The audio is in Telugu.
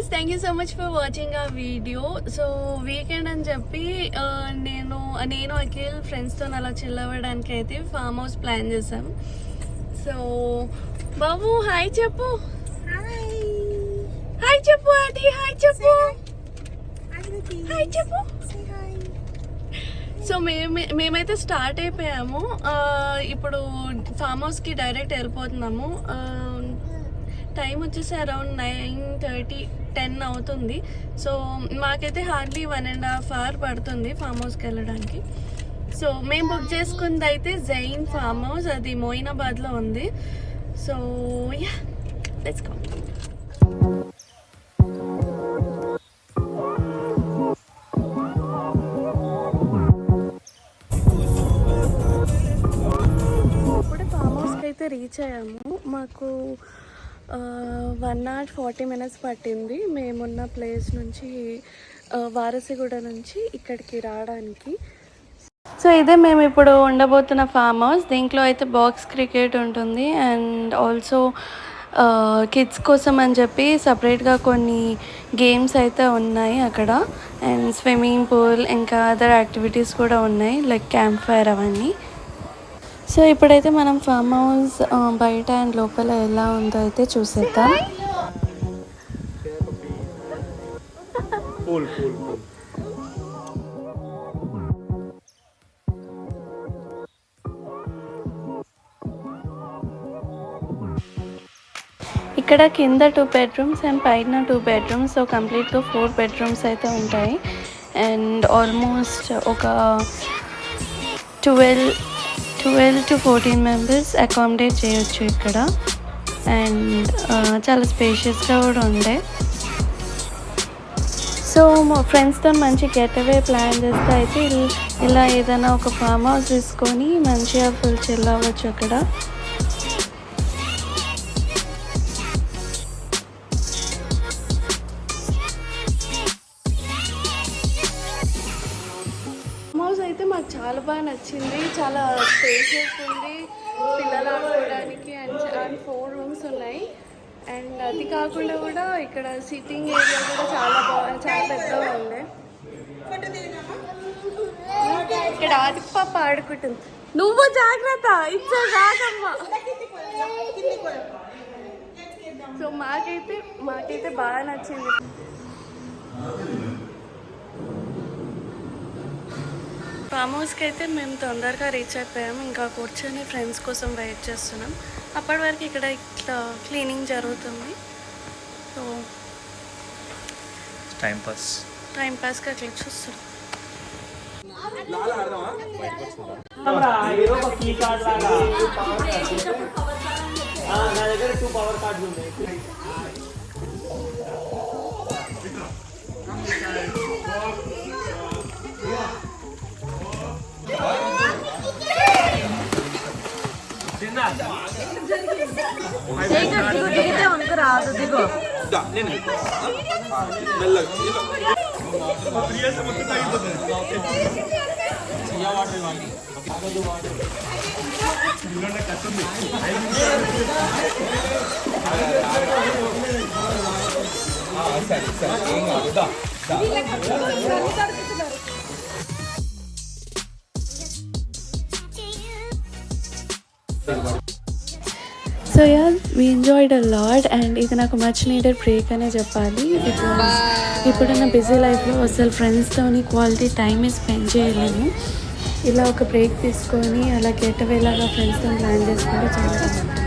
Guys, thank you so much for watching ఆ వీడియో. సో వీకెండ్ అని చెప్పి నేను అఖిల్ ఫ్రెండ్స్తో అలా చిల్ అవ్వడానికి అయితే ఫామ్ హౌస్ ప్లాన్ చేసాం. సో బాబు హాయ్ చెప్పు. హాయ్ చెప్పు అది. హాయ్ చెప్పు. హాయ్ చెప్పు. సో మేమైతే స్టార్ట్ అయిపోయాము. ఇప్పుడు ఫామ్ హౌస్కి డైరెక్ట్ వెళ్ళిపోతున్నాము. టైం వచ్చేసి అరౌండ్ 9:30, 10 అవుతుంది. సో మాకైతే హార్డ్లీ 1.5 hour పడుతుంది ఫామ్ హౌస్కి వెళ్ళడానికి. సో మేము బుక్ చేసుకుంది అయితే జైన్ ఫామ్ హౌస్, అది మోయినాబాద్లో ఉంది. So yeah, let's go. ఇప్పుడే ఫామ్ హౌస్కి అయితే రీచ్ అయ్యాము. మాకు 1 hour 40 minutes పట్టింది మేమున్న ప్లేస్ నుంచి, వారసిగూడ నుంచి ఇక్కడికి రావడానికి. సో ఇదే మేము ఇప్పుడు ఉండబోతున్న ఫామ్ హౌస్. దీంట్లో అయితే బాక్స్ క్రికెట్ ఉంటుంది అండ్ ఆల్సో కిడ్స్ కోసం అని చెప్పి సపరేట్గా కొన్ని గేమ్స్ అయితే ఉన్నాయి అక్కడ. అండ్ స్విమ్మింగ్ పూల్, ఇంకా అదర్ యాక్టివిటీస్ కూడా ఉన్నాయి లైక్ క్యాంప్ ఫైర్ అవన్నీ. సో ఇప్పుడైతే మనం ఫామ్ హౌస్ బయట అండ్ లోపల ఎలా ఉందో అయితే చూసేద్దాం. ఇక్కడ కింద 2 bedrooms అండ్ పైన 2 bedrooms. సో కంప్లీట్గా 4 bedrooms అయితే ఉంటాయి. అండ్ ఆల్మోస్ట్ ఒక 12 to 14 members అకామిడేట్ చేయొచ్చు ఇక్కడ. అండ్ చాలా స్పేషియస్గా కూడా ఉండే. సో మా ఫ్రెండ్స్తో మంచి గెట్ అవే ప్లాన్ చేస్తే అయితే ఇలా ఏదైనా ఒక ఫామ్ హౌస్ తీసుకొని మంచిగా ఫుల్ చిల్ అవ్వచ్చు అక్కడ. అయితే మాకు చాలా బాగా నచ్చింది. చాలా స్పేషియస్ ఉంది పిల్లలు ఆడుకోవడానికి. అండ్ 4 rooms ఉన్నాయి. అండ్ అది కాకుండా కూడా ఇక్కడ సిట్టింగ్ ఏరియా కూడా చాలా పెద్దగా ఉంది. ఇక్కడ ఆది పాప ఆడుకుంటుంది. నువ్వు జాగ్రత్త, ఇచ్చా కాదమ్మా. సో మాకైతే బాగా నచ్చింది. ఫామ్ హౌస్కి అయితే మేము తొందరగా రీచ్ అయిపోయాము. ఇంకా కూర్చొని ఫ్రెండ్స్ కోసం వెయిట్ చేస్తున్నాం. అప్పటి వరకు ఇక్కడ ఇట్లా క్లీనింగ్ జరుగుతుంది. సో టైం పాస్గా అట్లా చూస్తున్నాం. దిగితే ఉనికి రాదు. దిగో so yeah, we enjoyed a lot. And ఇది నాకు మచ్ నీడెడ్ బ్రేక్ అనే చెప్పాలి. బికాస్ ఇప్పుడున్న బిజీ లైఫ్లో అసలు ఫ్రెండ్స్తోని క్వాలిటీ టైమే స్పెండ్ చేయలేము. ఇలా ఒక బ్రేక్ తీసుకొని అలా గెట్ అవేలాగా ఫ్రెండ్స్తో ప్లాన్ చేసుకుంటే చాలా బాగుంటుంది.